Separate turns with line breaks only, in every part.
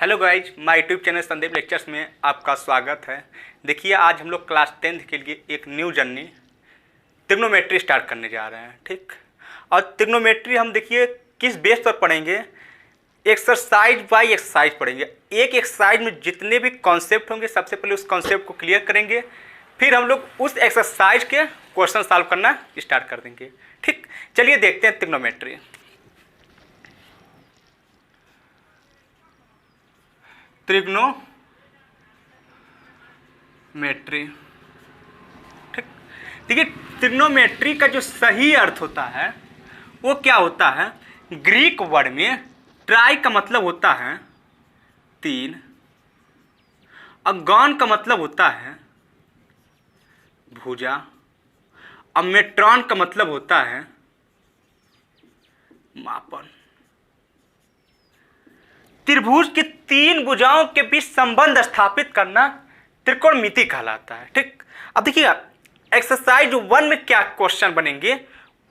Hello guys, my YouTube channel Sandeep lectures में आपका स्वागत है। देखिए, आज हम लोग क्लास 10th के लिए एक न्यू जर्नी ट्रिग्नोमेट्री स्टार्ट करने जा रहे हैं। ठीक, और ट्रिग्नोमेट्री हम देखिए किस बेस पर पढ़ेंगे, एक्सरसाइज बाय एक्सरसाइज पढ़ेंगे। एक एक्सरसाइज में जितने भी कॉन्सेप्ट होंगे सबसे पहले उस कॉन्सेप्ट को क्लियर करेंगे, फिर हम लोग उस एक्सरसाइज के क्वेश्चन सॉल्व करना स्टार्ट कर देंगे। ठीक, चलिए देखते हैं ट्रिग्नोमेट्री। ट्रिग्नोमेट्री, ठीक, देखिए ट्रिग्नोमेट्री का जो सही अर्थ होता है वो क्या होता है। ग्रीक वर्ड में ट्राई का मतलब होता है तीन, और गॉन का मतलब होता है भुजा, और मेट्रॉन का मतलब होता है मापन। त्रिभुज की तीन भुजाओं के बीच संबंध स्थापित करना त्रिकोणमिति कहलाता है। ठीक, अब देखिएगा एक्सरसाइज 1 में क्या क्वेश्चन बनेंगे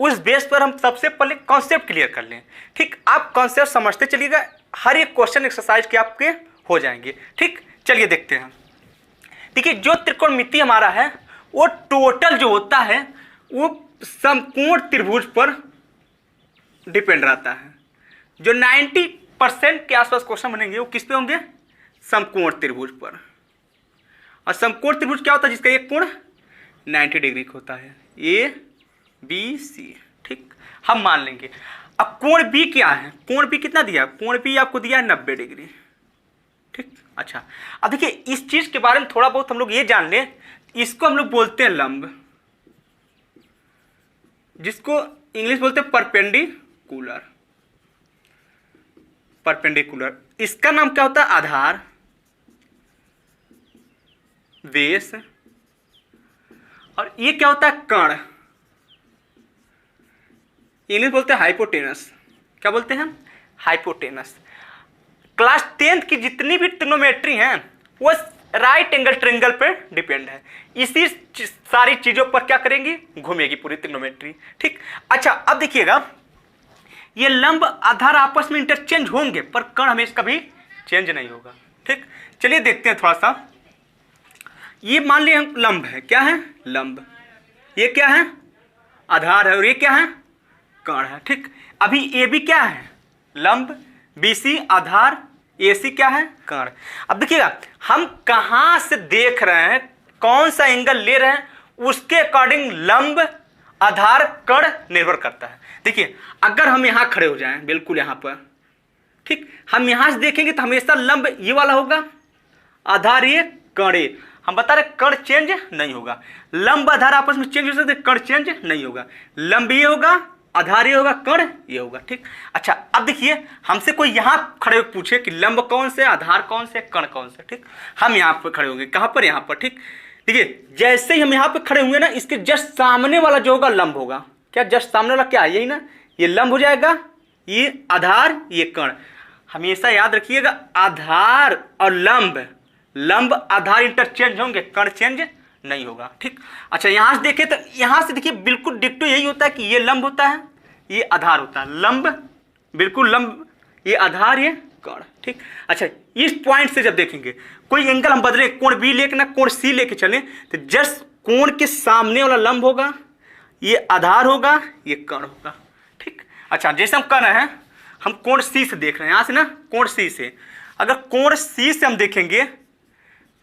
उस बेस पर हम सबसे पहले कॉन्सेप्ट क्लियर कर लें। ठीक, आप कॉन्सेप्ट समझते चलिएगा, हर एक क्वेश्चन एक्सरसाइज के आपके हो जाएंगे। ठीक, चलिए देखते हैं। देखिए, जो त्रिकोणमिति हमारा है वो टोटल जो होता है वो समकोण त्रिभुज पर डिपेंड रहता है। जो 90% के आसपास क्वेश्चन बनेंगे वो किस पे होंगे, समकोण त्रिभुज पर। और समकोण त्रिभुज क्या होता है, जिसका एक कोण 90 डिग्री का होता है, ABC। ठीक, हम मान लेंगे। अब कोण B क्या है, कोण B कितना दिया, कोण B आपको दिया है 90 डिग्री। ठीक, अच्छा, अब देखिए इस चीज के बारे में थोड़ा बहुत हम लोग ये जान लें, इसको हम लोग बोलते हैं लंब, जिसको इंग्लिश बोलते हैं परपेंडिकुलर। परपेंडिकुलर, इसका नाम क्या होता है, आधार, बेस, और ये क्या होता है, कर्ण। इंग्लिश बोलते हैं हाइपोटेनस। क्या बोलते हैं, हाइपोटेनस। क्लास 10th की जितनी भी ट्रिग्नोमेट्री हैं वो राइट एंगल ट्रायंगल पे डिपेंड है। इसी सारी चीजों पर क्या करेंगी, घूमेगी पूरी ट्रिग्नोमेट्री। ठीक, अच्छा, अब देखिएगा ये लंब आधार आपस में इंटरचेंज होंगे पर कर्ण हमेशा कभी चेंज नहीं होगा। ठीक, चलिए देखते हैं थोड़ा सा। ये मान लिया लंब है, क्या है, लंब। ये क्या है, आधार है, और ये क्या है, कर्ण है। ठीक, अभी ए बी क्या है, लंब, BC आधार, AC क्या है, कर्ण। अब देखिएगा हम कहां से देख रहे हैं, कौन सा एंगल ले रहे हैं, उसके अकॉर्डिंग लंब आधार कर्ण निर्भर करता है। देखिए अगर हम यहां खड़े हो जाएं, बिल्कुल यहां पर, ठीक, हम यहां से देखेंगे तो हमेशा लंब ये वाला होगा, आधार ये, कर्ण ये। हम बता रहे कर्ण चेंज नहीं होगा। लंब आधार आपस में चेंज हो सकते, कर्ण चेंज नहीं होगा। लंब ये होगा, आधार ये होगा, कर्ण ये होगा। ठीक, अच्छा, अब देखिए हमसे कोई यहां खड़े होकर पूछे कि लंब कौन से, आधार कौन से, कर्ण कौन से। ठीक, हम यहां पर खड़े होंगे, कहां पर, यहां पर। ठीक, देखिए जैसे ही हम यहां पर खड़े होंगे ना, इसके जस्ट सामने वाला जो होगा लंब होगा। क्या जस्ट सामने वाला क्या है, यही ना, ये लंब हो जाएगा, ये आधार, ये कर्ण। हमेशा याद रखिएगा आधार और लंब, लंब आधार इंटरचेंज होंगे, कर्ण चेंज नहीं होगा। ठीक, अच्छा, यहां से देखें तो यहां से देखिए बिल्कुल डिक्टो यही होता है कि ये लंब होता है, ये आधार होता है, लंब बिल्कुल लंब, ये आधार, ये कर्ण। ठीक, अच्छा, इस पॉइंट से जब देखेंगे कोई एंगल हम बदले, कोण B लेके ना कोण C लेके चले, तो जस्ट कोण के सामने वाला लंब होगा, ये आधार होगा, ये कर्ण होगा। ठीक, अच्छा, जैसे हम कर रहे हैं, हम कोण C से देख रहे हैं, यहां से ना कोण C से, अगर कोण C से हम देखेंगे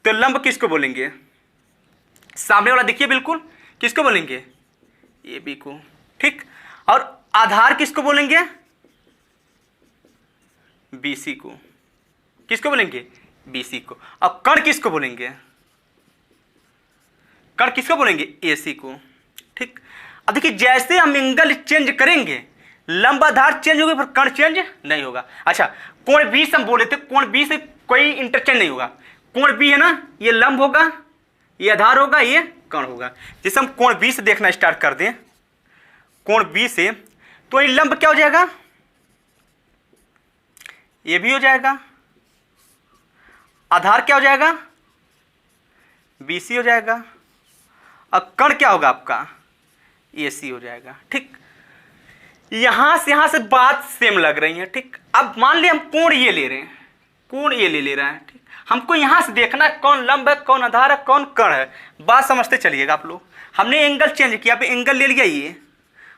तो लंब किसको बोलेंगे, सामने वाला देखिए बिल्कुल, किसको बोलेंगे, AB को। ठीक, और आधार किसको बोलेंगे, BC को। किसको बोलेंगे, BC को। अब कर्ण किसको बोलेंगे, कर्ण किसको बोलेंगे, AC को। ठीक, अब देखिए जैसे हम एंगल चेंज करेंगे लंब आधार चेंज होगा पर कर्ण चेंज नहीं होगा। अच्छा, कोण B से हम बोले थे, कोण B से कोई इंटरचेंज नहीं होगा। कोण B है ना, ये लंब होगा, ये आधार होगा, ये कर्ण होगा। जैसे हम कोण B से देखना स्टार्ट कर दें, कोण B से, तो ये लंब क्या हो जाएगा, ये भी हो जाएगा, आधार क्या हो जाएगा, BC हो जाएगा, और कर्ण क्या होगा आपका, AC हो जाएगा। ठीक, यहां से बात सेम लग रही है। ठीक, अब मान लिया हम कोण ये ले रहे हैं, कोण ए ले रहा है। ठीक, हमको यहाँ से देखना है कौन लंब है, कौन आधार है, कौन कर्ण है। बात समझते चलिएगा आप लोग। हमने एंगल चेंज किया, पे एंगल ले लिया ये।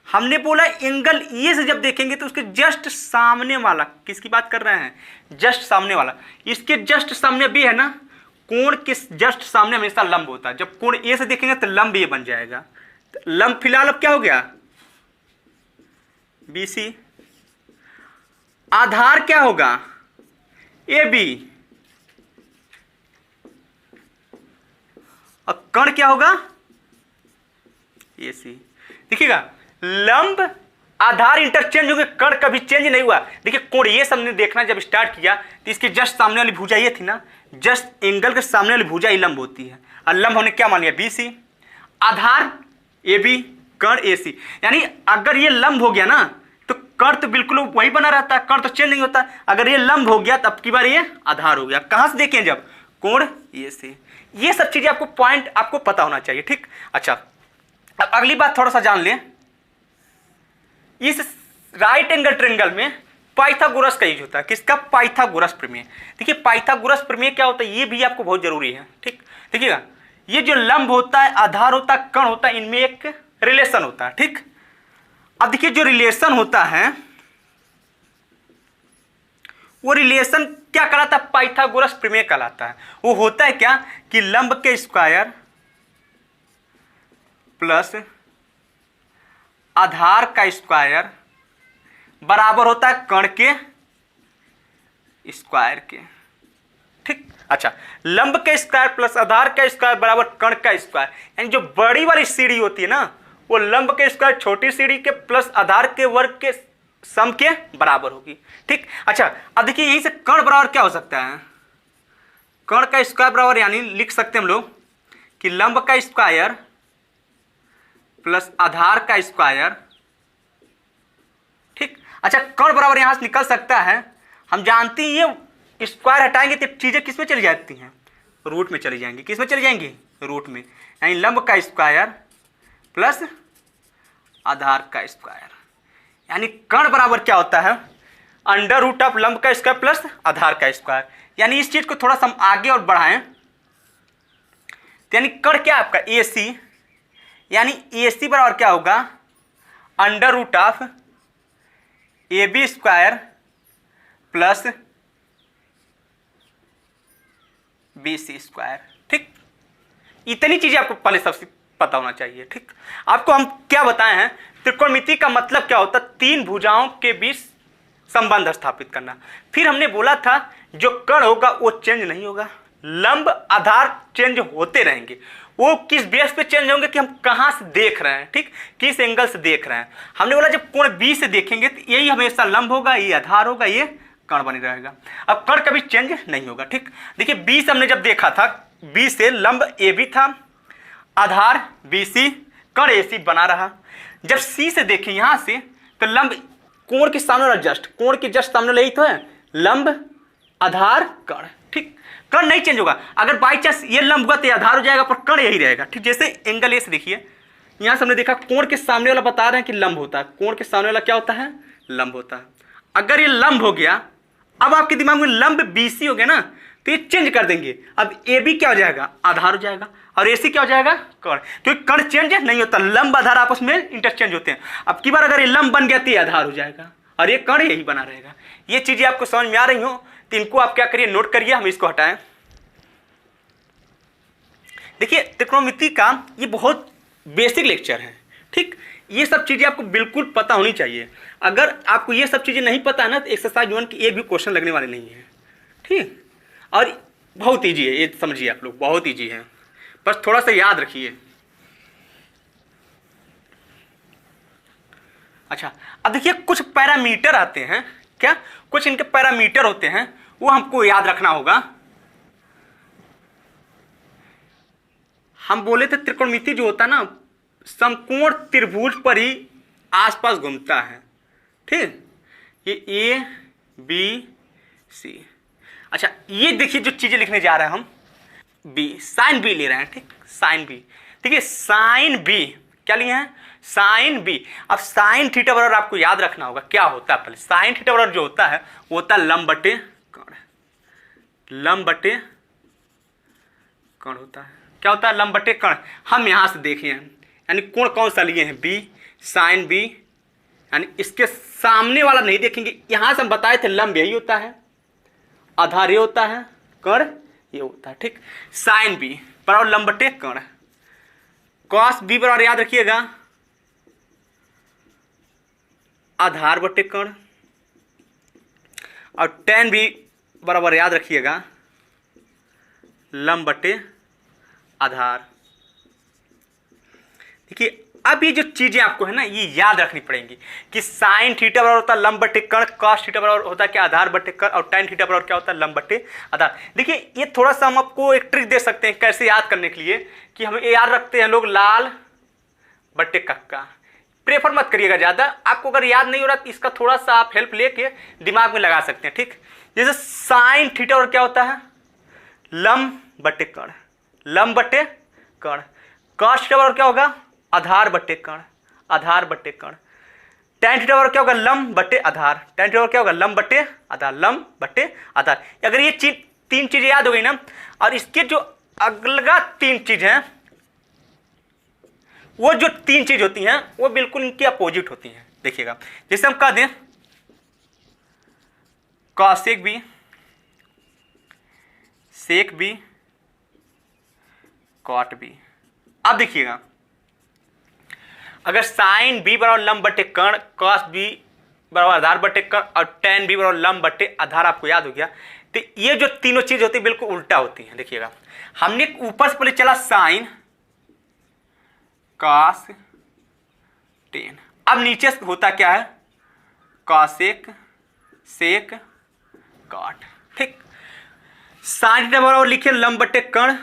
हमने बोला एंगल ये से जब देखेंगे तो उसके जस्ट सामने वाला, किसकी बात कर रहे हैं, जस्ट सामने वाला, इसके जस्ट सामने भी है ना, कोण के जस्ट सामने हमेशा लंब होता है। जब कोण ए से देखेंगे तो लंब ये बन जाएगा। तो लंब फिलहाल अब क्या हो गया, बी सी। आधार क्या होगा, ए बी। और कर्ण क्या होगा, ए सी। देखिएगा लंब आधार इंटरचेंज होंगे, कर्ण कभी चेंज नहीं हुआ। देखिए कोण ये सबने देखना जब स्टार्ट किया तो इसके जस्ट सामने वाली भुजा ये थी ना, जस्ट एंगल के सामने वाली भुजा ही लंब होती है। और लंब हमने क्या मान लिया, B C. Aadhaar A B, कर्ण ए सी। यानी अगर ये लंब हो गया ना तो कर्ण तो बिल्कुल वही बना रहता है, कर्ण तो चेंज नहीं होता। अगर ये लंब हो गया तब की बार ये आधार हो गया। कहां से देखें, जब कोण ए से। ये सब चीजें आपको पॉइंट आपको पता होना चाहिए। ठीक, अच्छा अब अगली बात थोड़ा सा जान लें। इस राइट एंगल ट्रायंगल में पाइथागोरस का यूज होता है। किसका, पाइथागोरस प्रमेय। देखिए पाइथागोरस प्रमेय क्या होता है, ये भी आपको बहुत जरूरी है। ठीक, देखिएगा ये जो लंब होता है, आधार होता है, कर्ण होता है, इनमें एक रिलेशन होता है। ठीक, अब देखिए जो रिलेशन होता है वो रिलेशन क्या कहलाता है, पाइथागोरस प्रमेय कहलाता है। वो होता है क्या कि लंब के स्क्वायर प्लस आधार का स्क्वायर बराबर होता है कर्ण के स्क्वायर के। ठीक, अच्छा लंब के स्क्वायर प्लस आधार का स्क्वायर बराबर कर्ण का स्क्वायर। यानी जो बड़ी वाली सीढ़ी होती है ना वो लंब के स्क्वायर छोटी सीढ़ी के प्लस आधार के वर्ग के सम के बराबर होगी। ठीक, अच्छा अब देखिए यहीं से कर्ण बराबर क्या हो सकता है, कर्ण का स्क्वायर बराबर यानी लिख सकते हैं हम लोग कि लंब का स्क्वायर प्लस आधार का स्क्वायर। ठीक, अच्छा कर्ण बराबर यहां से निकल सकता है। हम जानते हैं ये स्क्वायर हटाएंगे तो चीजें किस में चली जाती हैं, रूट में चली जाएंगी। किस में चली जाएंगी, रूट में। यानी लंब का स्क्वायर प्लस आधार का स्क्वायर। यानी कर्ण बराबर क्या होता है, अंडर रूट ऑफ लंब का स्क्वायर प्लस आधार का स्क्वायर। यानी इस चीज को थोड़ा सा हम आगे और बढ़ाएं तो यानी कर्ण क्या आपका ए सी। यानी ए सी बराबर क्या होगा, under root of a b square plus b c square. ठीक, इतनी चीजें आपको पहले सबसे पता होना चाहिए। ठीक, आपको हम क्या बताए हैं, त्रिकोणमिति का मतलब क्या होता है, तीन भुजाओं के बीच संबंध स्थापित करना। फिर हमने बोला था जो कर्ण होगा वो चेंज नहीं होगा, लंब आधार चेंज होते रहेंगे। वो किस बेस पे चेंज होंगे कि हम कहां से देख रहे हैं। ठीक, किस एंगल से देख रहे हैं। हमने बोला जब कोण बी से देखेंगे तो यही हमेशा लंब होगा, ये आधार होगा, ये कर्ण बनी रहेगा। अब कर्ण कभी चेंज नहीं होगा। ठीक, देखिए बी से हमने जब देखा था, बी से लंब ए बी था, आधार बी सी, कर्ण ए सी बना रहा। जब सी से देखें यहां से तो लंब कोण के सामने वाला जस्ट, कोण के जस्ट सामने वाला यही तो है, लंब आधार कर्ण। ठीक, कर्ण नहीं चेंज होगा। अगर बाई चांस ये लंब हुआ तो ये आधार हो जाएगा, पर कर्ण यही रहेगा। ठीक, जैसे एंगल ए से देखिए, यहां से हमने देखा कोण के सामने वाला बता रहे हैं कि लंब होता है, कोण के सामने वाला क्या होता है, लंब होता है। अगर ये लंब हो गया, अब आपके दिमाग में लंब बीसी हो गया ना तो ये चेंज कर देंगे। अब ए बी क्या हो जाएगा, आधार हो जाएगा, और ए सी क्या हो जाएगा, कर्ण। क्योंकि कर्ण चेंज नहीं होता, लंब आधार आपस में इंटरचेंज होते हैं। अब की बार अगर ये लंब बन गया तो ये आधार हो जाएगा और ये कर्ण यही बना रहेगा। ये चीजें आपको समझ में आ रही हो तो इनको आप क्या करिए, नोट करिए। हम इसको हटाएं। देखिए त्रिकोणमिति का ये बहुत बेसिक लेक्चर है। ठीक, ये सब चीजें आपको बिल्कुल पता होनी चाहिए। अगर आपको ये सब चीजें नहीं पता है ना तो एक्सरसाइज 1 की एक भी क्वेश्चन लगने वाले नहीं है। ठीक, और बहुत ईजी है, ये समझिए आप लोग, बहुत ईजी है, बस थोड़ा सा याद रखिए। अच्छा अब देखिए कुछ पैरामीटर आते हैं, क्या कुछ इनके पैरामीटर होते हैं, वो हमको याद रखना होगा। हम बोले थे त्रिकोणमिति जो होता है ना समकोण त्रिभुज पर ही आसपास घूमता है। ठीक, ये ए बी सी। अच्छा ये देखिए जो चीजें लिखने जा रहे हैं हम, बी साइन बी ले रहे हैं। ठीक, साइन बी। देखिए साइन बी क्या लिए हैं, साइन बी। अब साइन थीटा बराबर आपको याद रखना होगा क्या होता है। पहले साइन थीटा बराबर जो होता है वो होता है लंब बटे कर्ण। लंब बटे कर्ण होता है। क्या होता है? लंब बटे कर्ण। हम यहाँ से देखे हैं, यानी कोण कौन सा लिए हैं? बी, साइन बी, यानी इसके सामने वाला नहीं देखेंगे। यहाँ से हम बताए थे लंब यही होता है, आधार ये होता है, कर्ण ये होता है। ठीक, साइन बी बराबर लंब बटे कर्ण, कॉस बी बराबर याद रखिएगा आधार बटे कर्ण, और टेन बी बराबर याद रखिएगा लंब बटे आधार। देखिए अब ये जो चीजें आपको है ना ये याद रखनी पड़ेंगी कि साइन थीटा बराबर होता है लंब बटे कर्ण, कॉस थीटा बराबर होता है क्या? आधार बटे कर्ण, और टेन थीटा बराबर क्या होता है? लंब बटे आधार। देखिए ये थोड़ा सा हम आपको एक ट्रिक दे सकते हैं कैसे याद करने के लिए, कि हम याद रखते हैं लोग लाल बटे कक्का। प्रेफर मत करिएगा ज्यादा, आपको अगर याद नहीं हो रहा तो इसका थोड़ा सा आप हेल्प लेके दिमाग में लगा सकते हैं। ठीक, जैसे साइन थीटा और क्या होता है? लंब बटे कर्ण, लंब बटे कर्ण। कॉस थीटा बराबर क्या होगा? आधार बटे कर्ण, आधार बटे कर्ण। टेन थीटा बराबर क्या होगा? लंब बटे आधार, टेन थीटा बराबर क्या होगा? लंब बटे आधार, लंब बटे आधार। अगर ये तीन चीजें याद हो गई ना, और इसके जो अगला तीन चीज हैं, वो जो तीन चीज होती हैं वो बिल्कुल इनकी अपोजिट होती हैं। देखिएगा जैसे हम कह दें कॉसेक बी, सेक बी, कॉट बी। अब देखिएगा अगर साइन बी बराबर लंब बटे कर्ण, कॉस बी बराबर आधार बटे कर्ण, और टेन बी बराबर लंब बटे आधार आपको याद हो गया, तो ये जो तीनों चीज होती है बिल्कुल उल्टा होती है। देखिएगा हमने ऊपर से पहले चला साइन, कॉस, टेन, अब नीचे से होता क्या है? कॉसेक, सेक, कॉट। ठीक, साइन थीटा बराबर लिखिए लंब बटे कर्ण,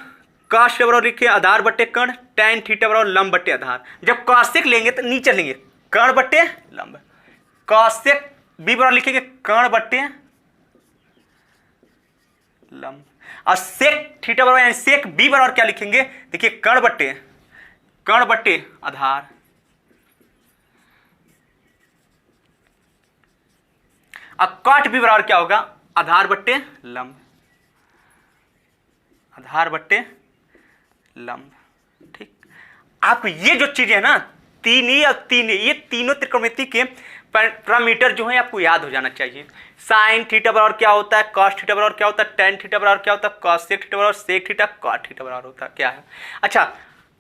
कॉस थीटा बराबर लिखिए आधार बटे कर्ण, टेन थीटा बराबर लंब बटे आधार। जब कॉसेक लेंगे तो नीचे लेंगे कर्ण बटे लंब, कॉसेक बी बराबर लिखेंगे कर्ण बटे लंब, और सेक थीटा बराबर यानी सेक बी बराबर क्या लिखेंगे? देखिए कर्ण बटे आधार। अब कॉट बी बराबर क्या होगा? आधार बटे लंब, आधार बटे लंब। ठीक, आपको ये जो चीजें है ना तीन ये तीनों त्रिकोणमिति के पैरामीटर जो है आपको याद हो जाना चाहिए। साइन थीटा बराबर क्या होता है? कॉस थीटा बराबर क्या होता है? टेन थीटा बराबर क्या होता है? कॉसेक थीटा बराबर सेक थीटा, कॉट थीटा बराबर होता है क्या है? अच्छा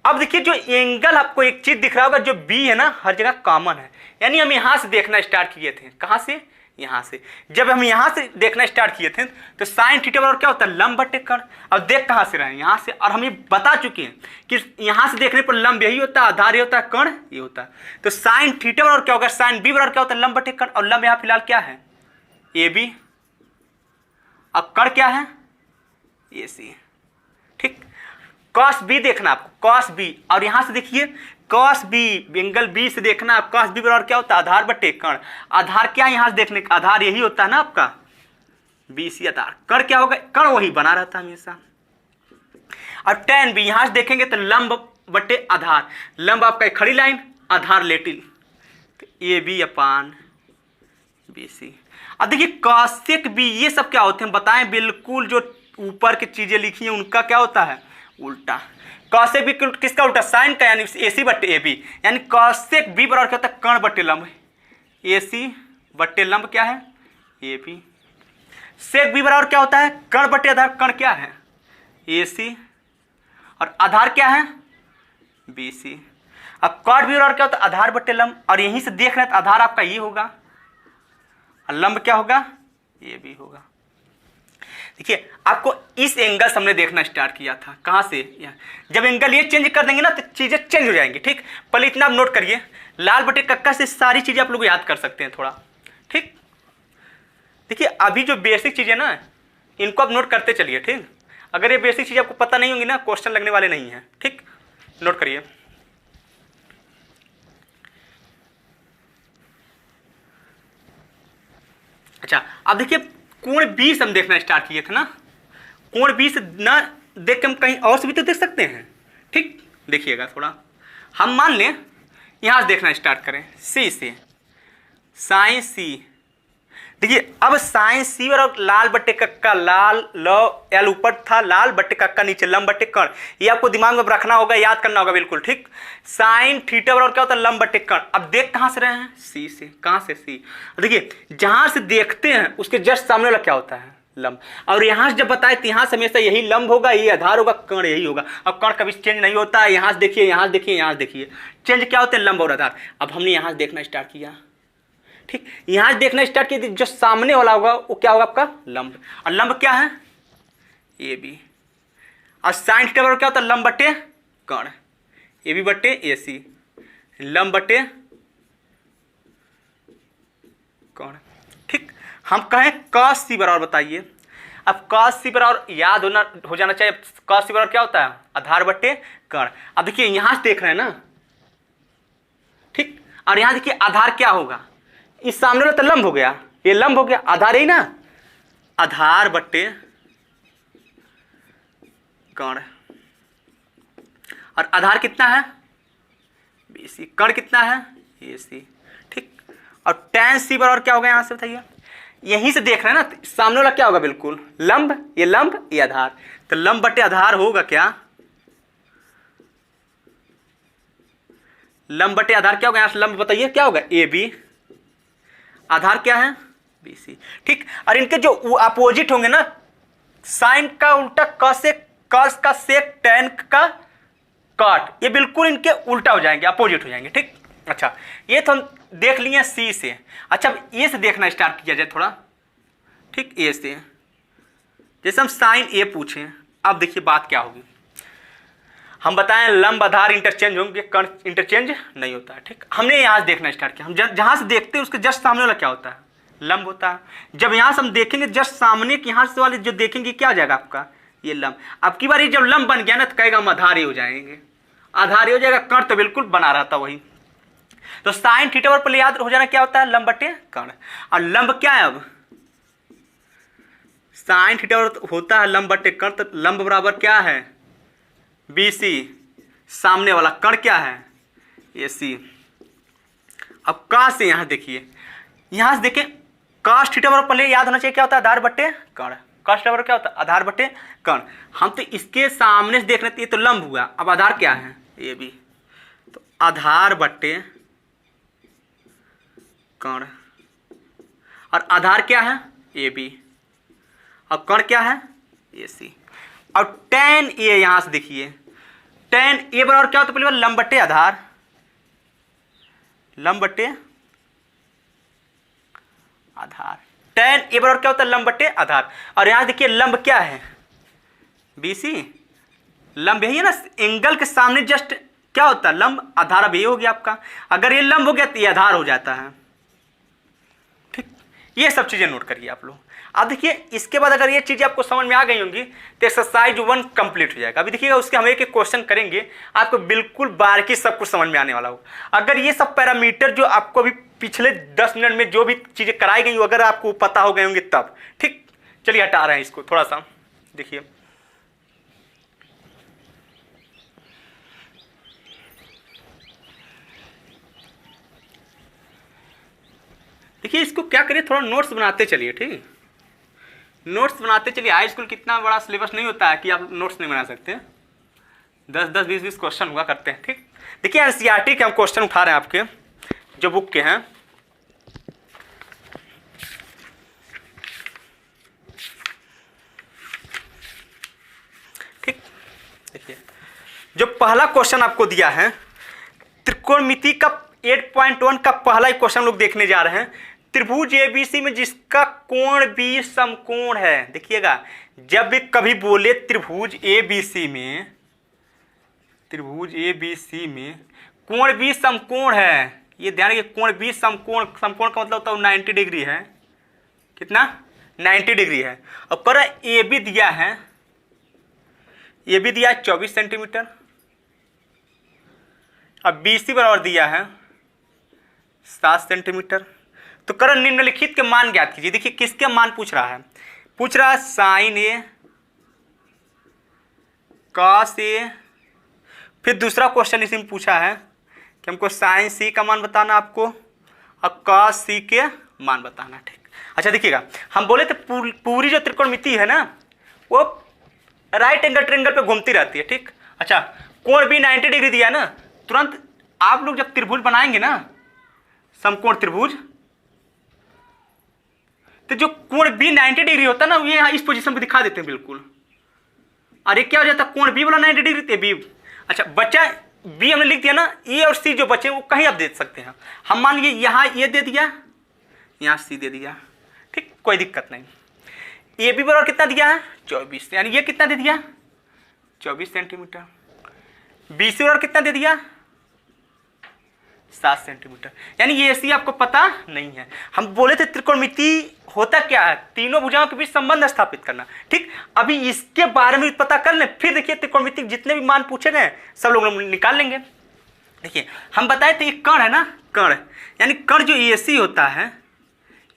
अब देखिए जो एंगल आपको एक चीज दिख रहा होगा, जो बी है ना हर जगह कॉमन है, यानी हम यहां से देखना स्टार्ट किए थे। कहां से? यहां से। जब हम यहां से देखना स्टार्ट किए थे तो साइन थीटा बराबर क्या होता है? लंब बटे कर्ण। अब देख कहां से रहे हैं? यहां से, और हम ये बता चुके हैं कि यहां से देखने पर लंब यही होता है, आधार ये होता है, कर्ण ये होता है। तो साइन थीटा बराबर क्या होगा? साइन बी बराबर क्या होता है? लंब बटे कर्ण, और लंब यहां फिलहाल क्या है? ए बी, अब कर्ण क्या है? ए सी। ठीक, कॉस बी देखना आपको, कॉस बी, और यहां से देखिए कॉस बी, एंगल बी से देखना, कॉस बी बराबर क्या होता है? आधार बटे कर्ण। आधार क्या है यहां से देखने का? आधार यही होता है ना आपका बी सी आधार। कर्ण क्या होगा? कर्ण वही बना रहता है हमेशा। और टेन बी यहां से देखेंगे तो लंब बटे आधार, लंब आपका खड़ी लाइन, आधार लेटिल, तो A B upon B c. अब देखिए कॉसेक बी, ये सब क्या होते हैं बताएं? बिल्कुल जो ऊपर की चीजें लिखी हैं उनका क्या होता है? उल्टा। कॉसेक बी किसका उल्टा? साइन का, यानी ए सी बटे ए बी, यानी कॉसेक बी बराबर क्या होता है? कर्ण बटे लंब, ए सी बटे लंब क्या है? A B. सेक बी बराबर क्या होता है? कर्ण बटे आधार, कर्ण क्या है? ए सी, और आधार क्या है? B c. अब कॉट बी बराबर क्या होता है? आधार बटे लंब, और यहीं से देख रहे हैं तो आधार आपका ये होगा, और लंब क्या होगा? ये भी होगा। देखिए आपको इस एंगल से हमने देखना स्टार्ट किया था, कहां से? यहाँ। जब एंगल ये चेंज कर देंगे ना तो चीजें चेंज हो जाएंगी। ठीक, पहले इतना आप नोट करिए, लाल बटे कक्का से सारी चीजें आप लोग याद कर सकते हैं थोड़ा। ठीक, देखिए अभी जो बेसिक चीजें ना इनको आप नोट करते चलिए। ठीक, अगर ये बेसिक चीज आपको पता नहीं होंगी ना क्वेश्चन लगने वाले नहीं है। ठीक, नोट करिए। अच्छा अब देखिए कोण बी से हम देखना स्टार्ट किए थे ना, कोण बी से ना देख के हम कहीं और से भी तो देख सकते हैं। ठीक, देखिएगा थोड़ा, हम मान लें यहां से देखना स्टार्ट करें सी से, साइन सी, देखिए अब साइन सी और लाल बट्टे कक्का, लाल ल एल ऊपर था, लाल बट्टे कक्का नीचे, लंब बट्टे कर्ण, ये आपको दिमाग में रखना होगा, याद करना होगा बिल्कुल, ठीक। साइन थीटा बराबर क्या होता है, लंब बट्टे कर्ण। अब देख कहां से रहे हैं, सी से। कहां से, सी। देखिए जहां से देखते हैं उसके जस्ट सामने वाला क्या होता है, लंब। और यहां से जब बताए तो यहां से हमेशा यही लंब होगा, ये आधार होगा, कर्ण यही होगा। अब कर्ण कभी चेंज नहीं होता है, यहां से देखिए, यहां से देखिए, यहां से देखिए, चेंज क्या होते हैं, लंब और आधार। अब हमने यहां से देखना स्टार्ट किया, ठीक। यहां से देखना स्टार्ट किया, जो सामने वाला होगा वो क्या होगा, आपका लंब। और लंब क्या है, ए बी। और साइन थीटा बराबर क्या होता है, लंब बटे कर्ण, ए बी बटे ए सी, लंब बटे कर्ण, ठीक। हम कहें cos सी बराबर, बताइए अब cos सी बराबर याद हो जाना चाहिए। cos सी बराबर क्या होता है, आधार बटे कर्ण। अब देखिए यहां से देख रहे हैं ना, ठीक। और यहां देखिए आधार क्या होगा, इस सामने वाला तो लंब हो गया, ये लंब हो गया, आधार यही ना, आधार बटे कर्ण। और आधार कितना है, बी सी, कर्ण कितना है, ए सी, ठीक। और tan सी बराबर क्या होगा, यहां से बताइए, यहीं से देख रहे हैं ना, सामने वाला क्या होगा, बिल्कुल लंब, ये लंब, ये आधार, तो लंब बटे आधार होगा क्या, लंब बटे आधार क्या होगा, यहां से लंब बताइए क्या होगा, ए बी, आधार क्या है, बी सी, ठीक। और इनके जो अपोजिट होंगे ना, साइन का उल्टा कॉस का सेक, टैन का कॉट, ये बिल्कुल इनके उल्टा हो जाएंगे, अपोजिट हो जाएंगे, ठीक। अच्छा ये तो हम देख लिए सी से। अच्छा अब ए से देखना स्टार्ट किया जाए थोड़ा, ठीक। ए से जैसे हम साइन ए पूछें, अब देखिए बात क्या होगी, हम बताएं लंब आधार इंटरचेंज होंगे, कर्ण इंटरचेंज नहीं होता है, ठीक। हमने यहां से देखना स्टार्ट किया, हम जहां से देखते हैं उसके जस्ट सामने वाला क्या होता है, लंब होता है। जब यहां से हम देखेंगे जस्ट सामने के यहां से वाले जो देखेंगे क्या आ जाएगा आपका, ये लंब। अब की बार ये जब लंब बन गया ना तो कहेगा हम आधार ही हो जाएंगे, आधार ही हो जाएगा, कर्ण तो बिल्कुल बना रहता वही। तो साइन थीटा पर याद हो जाना क्या होता है, लंब बटे कर्ण। और लंब क्या है, अब साइन थीटा होता है लंब बटे कर्ण, तो लंब बराबर क्या है, बी सी, सामने वाला कर्ण क्या है, ए सी। अब का से यहां देखिए, यहां से देखें cos थीटा बराबर पहले याद होना चाहिए क्या होता है, आधार बटे कर्ण। cos थीटा बराबर क्या होता है, आधार बटे कर्ण। हम तो इसके सामने से देख रहे थे, ये तो लंब हुआ, अब आधार क्या है, ए बी, तो आधार बटे कर्ण। और आधार क्या है, ए बी, और कर्ण क्या है, ए सी। और tan ए यहां से देखिए, tan ए बराबर क्या होता है, पहले बार लंब बटे आधार, लंब बटे आधार, tan ए बराबर क्या होता है, लंब बटे आधार। और यहां देखिए लंब क्या है, बी सी, लंब यही है ना, एंगल के सामने जस्ट क्या होता है, लंब, आधार। अब ये हो गया आपका, अगर ये लंब हो गया तो ये आधार हो जाता है, ठीक। ये सब चीजें नोट करिए आप लोग। अब देखिए इसके बाद अगर ये चीजें आपको समझ में आ गई होंगी तो एक्सरसाइज 1 कंप्लीट हो जाएगा। अभी देखिएगा उसके हम एक एक क्वेश्चन करेंगे, आपको बिल्कुल बारीकी सब कुछ समझ में आने वाला हो। अगर ये सब पैरामीटर जो आपको अभी पिछले 10 मिनट में जो भी चीजें कराई गई अगर आपको पता हो गए होंगे तब, ठीक। चलिए हटा रहे हैं इसको थोड़ा सा, देखिए देखिए इसको क्या करिए, थोड़ा नोट्स बनाते चलिए, ठीक। नोट्स बनाते चलिए, हाई स्कूल कितना बड़ा सिलेबस नहीं होता है कि आप नोट्स नहीं बना सकते। 10-10, 20-20 क्वेश्चन हुआ करते हैं, ठीक। देखिए एनसीईआरटी के हम क्वेश्चन उठा रहे हैं आपके जो बुक के हैं, ठीक। देखिए जो पहला क्वेश्चन आपको दिया है त्रिकोणमिति का 8.1 का पहला क्वेश्चन लोग देखने जा रहे हैं। त्रिभुज एबीसी में जिसका कोण बी समकोण है, देखिएगा जब भी कभी बोले त्रिभुज एबीसी में, त्रिभुज एबीसी में कोण बी समकोण है, ये ध्यान रखिए, कोण बी समकोण, समकोण का मतलब होता है 90 डिग्री है, कितना 90 डिग्री है। और पर ए बी दिया है, ए बी दिया है 24 सेंटीमीटर, अब बी सी बराबर दिया है 7 सेंटीमीटर। तो करण निम्नलिखित के मान ज्ञात कीजिए। देखिए किसके मान पूछ रहा है, पूछ रहा है साइन ए, कॉस ए, फिर दूसरा क्वेश्चन इसी में पूछा है कि हमको साइन सी का मान बताना आपको और कॉस सी के मान बताना, ठीक। अच्छा देखिएगा, हम बोले थे पूरी जो त्रिकोणमिति है ना वो राइट एंगल ट्रायंगल पे घूमती रहती है, ठीक। अच्छा कोण भी 90 डिग्री दिया ना, तुरंत आप लोग जब त्रिभुज बनाएंगे ना, समकोण त्रिभुज, तो जो कोण बी 90 डिग्री होता है ना, ये यहाँ इस पोजीशन पे दिखा देते हैं बिल्कुल। अरे क्या हो जाता है, कोण बी वाला 90 डिग्री थे बी। अच्छा बच्चा बी हमने लिख दिया ना, ए और सी जो बचे वो कहीं आप दे सकते हैं। हम मान लीजिए यहाँ ए दे दिया, यहाँ सी दे दिया, ठीक, कोई दिक्कत नहीं। ए बी बराबर कितना दिया है 24, यानी ये कितना दे दिया 24 सेंटीमीटर। बी सी बराबर कितना दे दिया 7 सेंटीमीटर, यानी ये सी आपको पता नहीं है। हम बोले थे त्रिकोणमिति होता क्या है, तीनों भुजाओं के बीच संबंध स्थापित करना, ठीक। अभी इसके बारे में पता कर लें, फिर देखिए त्रिकोणमिति जितने भी मान पूछे गए सब लोग निकाल लेंगे। देखिए हम बताए थे ये कण है ना, कण यानी कण जो AC होता है,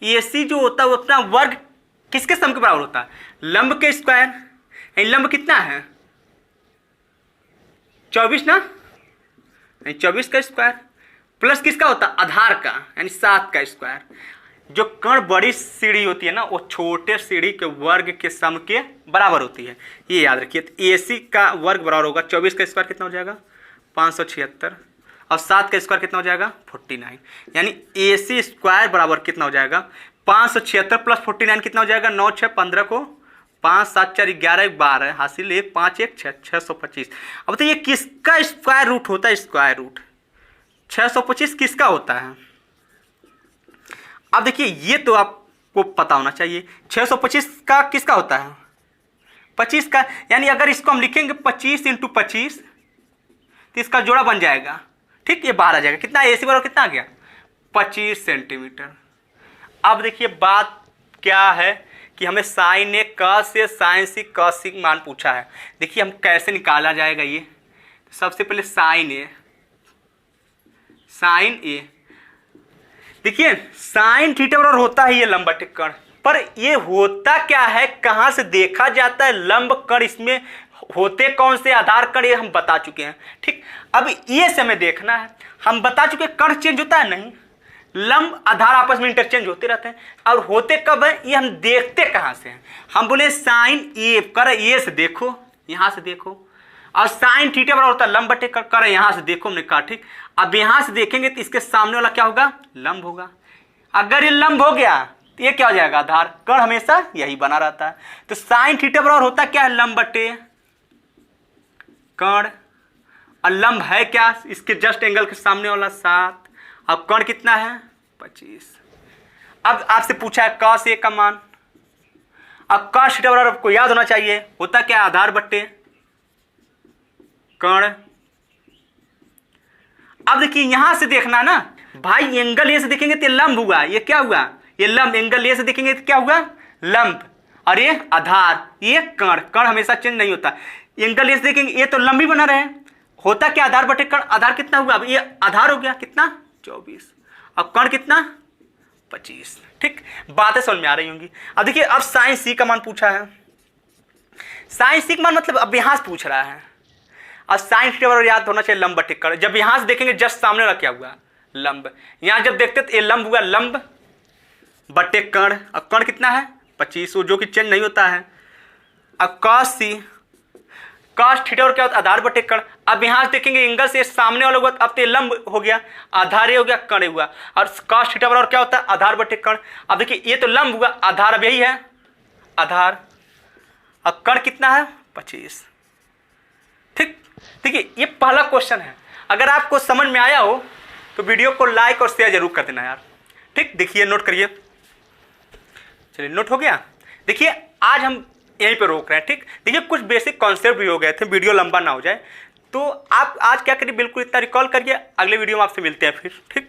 AC जो होता है वो अपना वर्ग किसके सम के बराबर होता है, लंब के स्क्वायर। यानी लंब कितना है 24 ना, 24 का स्क्वायर प्लस किसका होता है आधार का, यानी 7 का स्क्वायर। जो कण बड़ी सीढ़ी होती है ना वो छोटे सीढ़ी के वर्ग के सम के बराबर होती है, ये याद रखिए। तो AC का वर्ग बराबर होगा 24 का स्क्वायर कितना हो जाएगा 576 और 7 का स्क्वायर कितना हो जाएगा 49, यानी AC स्क्वायर बराबर कितना हो जाएगा 576 प्लस 49 कितना हो जाएगा 9 6 15 को 5 7 4 11 12 हासिल 1 5 1 6 625। अब तो ये किसका स्क्वायर रूट होता है, स्क्वायर रूट 625 किसका होता है। अब देखिए ये तो आपको पता होना चाहिए 625 का किसका होता है 25 का, यानी अगर इसको हम लिखेंगे 25 × 25 तो इसका जोड़ा बन जाएगा, ठीक, ये बाहर आ जाएगा। कितना AC बराबर कितना आ गया 25 सेंटीमीटर। अब देखिए बात क्या है कि हमें साइन ए क से साइन सी क सी मान पूछा है। देखिए हम कैसे निकाला जाएगा ये, सबसे पहले साइन ए, देखिए साइन थीटा बराबर होता है ये लंब कण, पर ये होता क्या है, कहाँ से देखा जाता है लंब कण, इसमें होते कौन से आधार कण ये हम बता चुके हैं, ठीक। अब ये से हमें देखना है, हम बता चुके कण चेंज होता है नहीं, लंब आधार आपस में इंटरचेंज होते रहते हैं, और होते कब है ये हम देखते कहाँ से हैं। हम बोले साइन ए कर ए से देखो, यहाँ से देखो, और साइन थीटा बराबर होता है लंब बटे कर यहाँ से देखो, हमने कहा ठीक। अब यहाँ से देखेंगे तो इसके सामने वाला क्या होगा लंब होगा, अगर ये लंब हो गया तो ये क्या हो जाएगा आधार, कण हमेशा यही बना रहता है। तो साइन थीटा बराबर होता क्या है लंब बटे कण, और लंब है क्या इसके जस्ट एंगल के सामने वाला 7, अब कण कितना है 25। अब आपसे पूछा है cos A का मान, अब cos थीटा बराबर आपको याद होना चाहिए होता क्या आधार बट्टे कण। अब देखिए यहां से देखना ना भाई, एंगल ए से देखेंगे तो लंब हुआ, ये क्या हुआ ये लंब, एंगल ए से देखेंगे तो क्या हुआ लंब, और ये आधार ये कण, कण हमेशा चेंज नहीं होता। एंगल ए से देखेंगे ये तो लंब ही बना रहे, होता क्या आधार बटे कण, आधार कितना हुआ अब ये आधार हो गया कितना 24, अब कण कितना 25, ठीक। बातें समझ में आ रही होंगी। अब देखिए अब साइन सी का मान पूछा है, साइन सी का मान मतलब अब यहां से पूछ रहा है। अब साइन थीटा बराबर याद होना चाहिए लंब बटे कण, जब यहां से देखेंगे जस्ट सामने वाला क्या हुआ लंब, यहां जब देखते तो ये लंब हुआ लंब बटे कण, अब कण कितना है 25 जो कि चेंज नहीं होता है। अब cos सी cos थीटा और क्या होता है आधार बटे कण, अब यहां से देखेंगे एंगल से सामने वाला हुआ अब तो लंब हो गया, आधार हो गया कण हुआ, और cos थीटा बराबर क्या होता है आधार बटे कण। अब देखिए ये तो लंब हुआ, आधार अब यही है आधार, अब कण कितना है 25, ठीक। देखिए ये पहला क्वेश्चन है, अगर आपको समझ में आया हो तो वीडियो को लाइक और शेयर जरूर कर देना यार, ठीक। देखिए नोट करिए, चलिए नोट हो गया। देखिए आज हम यहीं पे रोक रहे हैं, ठीक। देखिए कुछ बेसिक कॉन्सेप्ट भी हो गए थे, वीडियो लंबा ना हो जाए, तो आप आज क्या करिए बिल्कुल इतना रिकॉल करिए, अगले वीडियो में आपसे मिलते हैं फिर, ठीक।